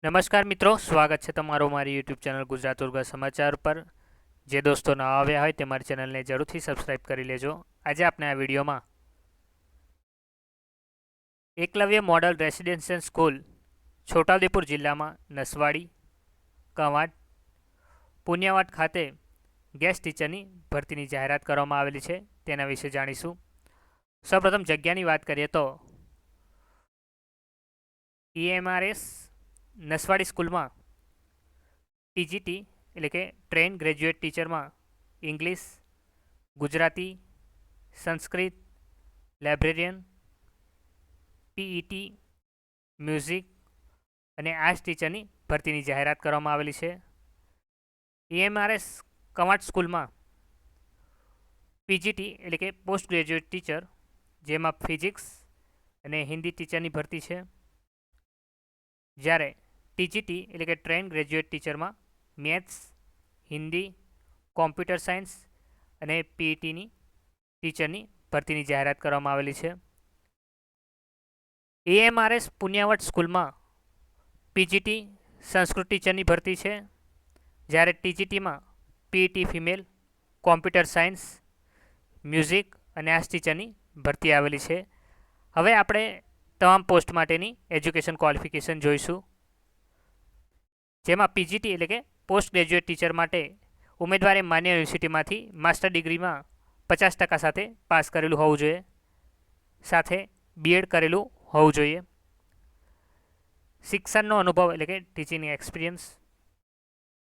નમસ્કાર મિત્રો, સ્વાગત છે તમારું મારી યુટ્યુબ ચેનલ ગુજરાત ઉર્ગા સમાચાર પર। જે દોસ્તો નવા આવ્યા હોય તે મારી ચેનલને જરૂરથી સબસ્ક્રાઈબ કરી લેજો। આજે આપણે આ વિડીયોમાં Eklavya model residential school Chhota Udepur જિલ્લામાં નસવાડી, કવાંટ, પુનિયાવાડ ખાતે ગેસ્ટ ટીચરની ભરતીની જાહેરાત કરવામાં આવેલી છે, તેના વિશે જાણીશું। સૌપ્રથમ જગ્યાની વાત કરીએ તો EMRS નસવાડી સ્કૂલમાં ટીજીટી એટલે કે ટ્રેન ગ્રેજ્યુએટ ટીચરમાં English, Gujarati, Sanskrit, librarian, PET, music અને આર્ટ્સ ટીચરની ભરતીની જાહેરાત કરવામાં આવેલી છે। EMRS કવાંટ સ્કૂલમાં પીજીટી એટલે કે પોસ્ટ ગ્રેજ્યુએટ ટીચર, જેમાં ફિઝિક્સ અને હિન્દી ટીચરની ભરતી છે, જ્યારે ટીજીટી એટલે કે ટ્રેન ગ્રેજ્યુએટ ટીચરમાં મેથ્સ, હિન્દી, કોમ્પ્યુટર સાયન્સ અને પીઈટીની ટીચરની ભરતીની જાહેરાત કરવામાં આવેલી છે। EMRS પુનિયાવાડ સ્કૂલમાં પીજીટી સંસ્કૃત ટીચરની ભરતી છે, જ્યારે ટીજીટીમાં PET female, computer science, music અને આર્ટ્સ ટીચરની ભરતી આવેલી છે। હવે આપણે તમામ પોસ્ટ માટેની એજ્યુકેશન ક્વોલિફિકેશન જોઈશું, જેમાં પીજીટી એટલે કે પોસ્ટ ગ્રેજ્યુએટ ટીચર માટે ઉમેદવારે માન્ય યુનિવર્સિટીમાંથી માસ્ટર ડિગ્રીમાં 50% સાથે પાસ કરેલું હોવું જોઈએ, સાથે બીએડ કરેલું હોવું જોઈએ। શિક્ષણનો અનુભવ એટલે કે ટીચિંગ એક્સપિરિયન્સ,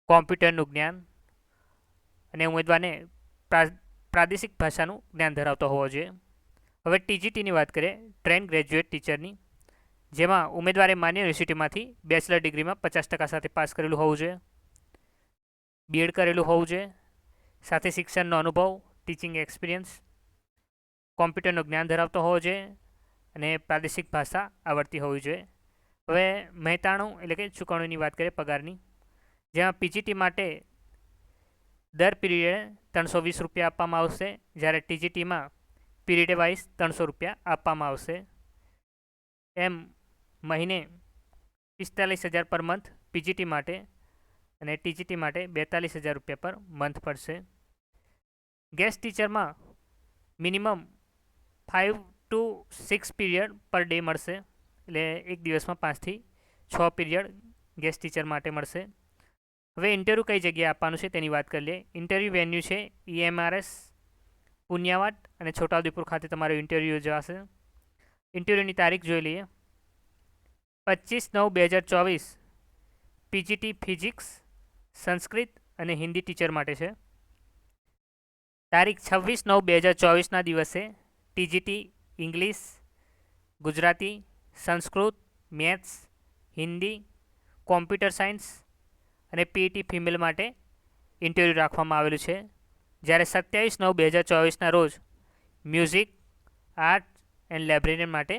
કોમ્પ્યુટરનું જ્ઞાન અને ઉમેદવારને પ્રાદેશિક ભાષાનું જ્ઞાન ધરાવતો હોવો જોઈએ। હવે ટીજીટીની વાત કરીએ, ટ્રેન ગ્રેજ્યુએટ ટીચરની, જેમાં ઉમેદવારે માન્ય યુનિવર્સિટીમાંથી બેચલર ડિગ્રીમાં 50% સાથે પાસ કરેલું હોવું જોઈએ, બીએડ કરેલું હોવું જોઈએ, સાથે શિક્ષણનો અનુભવ, ટીચિંગ એક્સપિરિયન્સ, કોમ્પ્યુટરનું જ્ઞાન ધરાવતો હોવો જોઈએ અને પ્રાદેશિક ભાષા આવડતી હોવી જોઈએ। હવે મહેતાણું એટલે કે ચૂકવણીની વાત કરીએ પગારની, જેમાં પીજીટી માટે દર પીરિયડે 320 રૂપિયા આપવામાં આવશે, જ્યારે ટીજીટીમાં પીરિયડ વાઇઝ 300 રૂપિયા આપવામાં આવશે। એમ મહિને 45,000 પર મંથ પીજીટી માટે અને ટીજીટી માટે 42,000 રૂપિયા પર મંથ પડશે। ગેસ્ટ ટીચરમાં minimum 5 to 6 period per day મળશે, એટલે એક દિવસમાં 5 થી 6 પીરિયડ ગેસ્ટ ટીચર માટે મળશે। હવે ઇન્ટરવ્યૂ કઈ જગ્યાએ આપવાનું છે તેની વાત કરી લઈએ। ઇન્ટરવ્યૂ વેન્યુ છે EMRS પુનિયાવાડ અને છોટાઉદેપુર ખાતે તમારું ઇન્ટરવ્યૂ યોજાશે। ઇન્ટરવ્યૂની તારીખ જોઈ લઈએ। 25/9/2024 પીજીટી ફિઝિક્સ, સંસ્કૃત અને હિન્દી ટીચર માટે છે। તારીખ 26/9/2024ના દિવસે TGT English, Gujarati, Sanskrit, maths, Hindi, computer science અને પીઈટી ફિમેલ માટે ઇન્ટરવ્યૂ રાખવામાં આવેલું છે, જ્યારે 27/9/2024ના રોજ મ્યુઝિક, આર્ટ એન્ડ લાઇબ્રેરિયન માટે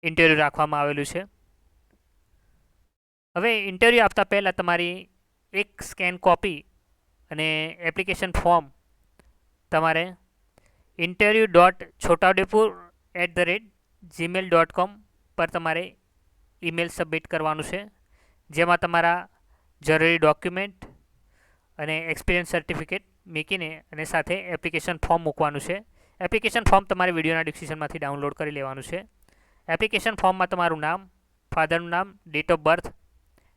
ઇન્ટરવ્યૂ રાખવામાં આવેલું છે। હવે ઇન્ટરવ્યૂ આપતા પહેલાં તમારી એક સ્કેન કોપી અને એપ્લિકેશન ફોર્મ તમારે interview.chotaudepur@gmail.com પર તમારે ઈમેલ સબમિટ કરવાનું છે, જેમાં તમારા જરૂરી ડોક્યુમેન્ટ અને એક્સપિરિયન્સ સર્ટિફિકેટ મૂકીને અને સાથે એપ્લિકેશન ફોર્મ મૂકવાનું છે। એપ્લિકેશન ફોર્મ તમારે વિડીયોના ડિસ્ક્રિપ્શનમાંથી ડાઉનલોડ કરી લેવાનું છે। એપ્લિકેશન ફોર્મમાં તમારું નામ, ફાધરનું નામ, date of birth,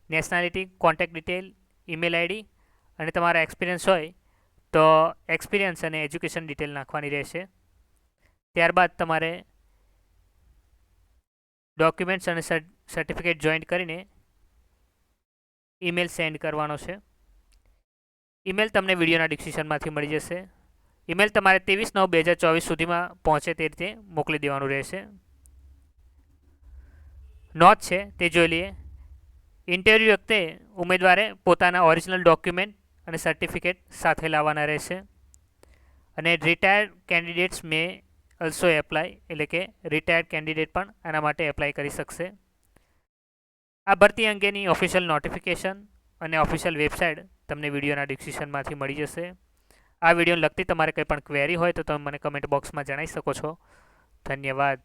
nationality, contact detail, email ID અને તમારા એક્સપિરિયન્સ હોય તો એક્સપિરિયન્સ અને એજ્યુકેશન ડિટેલ નાખવાની રહેશે। ત્યારબાદ તમારે ડોક્યુમેન્ટ્સ અને સર્ટિફિકેટ જોઈન્ટ કરીને ઈમેલ સેન્ડ કરવાનો છે। ઈમેલ તમને વિડીયોના ડિસ્ક્રિપ્શનમાંથી મળી જશે। ઈમેલ તમારે 23/9/2024 સુધીમાં પહોંચે તે રીતે મોકલી દેવાનું રહેશે। નોંધ છે તે જોઈ લઈએ। ઇન્ટરવ્યૂ વખતે ઉમેદવારે પોતાના ઓરિજિનલ ડોક્યુમેન્ટ અને સર્ટિફિકેટ સાથે લાવવાના રહેશે અને રિટાયર્ડ કેન્ડિડેટ્સ મે અલ્સો એપ્લાય એટલે કે રિટાયર્ડ કેન્ડિડેટ પણ આના માટે એપ્લાય કરી શકશે। આ ભરતી અંગેની ઓફિશિયલ નોટિફિકેશન અને ઓફિશિયલ વેબસાઇટ તમને વિડીયોના ડિસ્ક્રિપ્શનમાંથી મળી જશે। આ વિડીયોને લગતી તમારે કંઈ પણ ક્વેરી હોય તો તમે મને કમેન્ટ બોક્સમાં જણાવી શકો છો। ધન્યવાદ।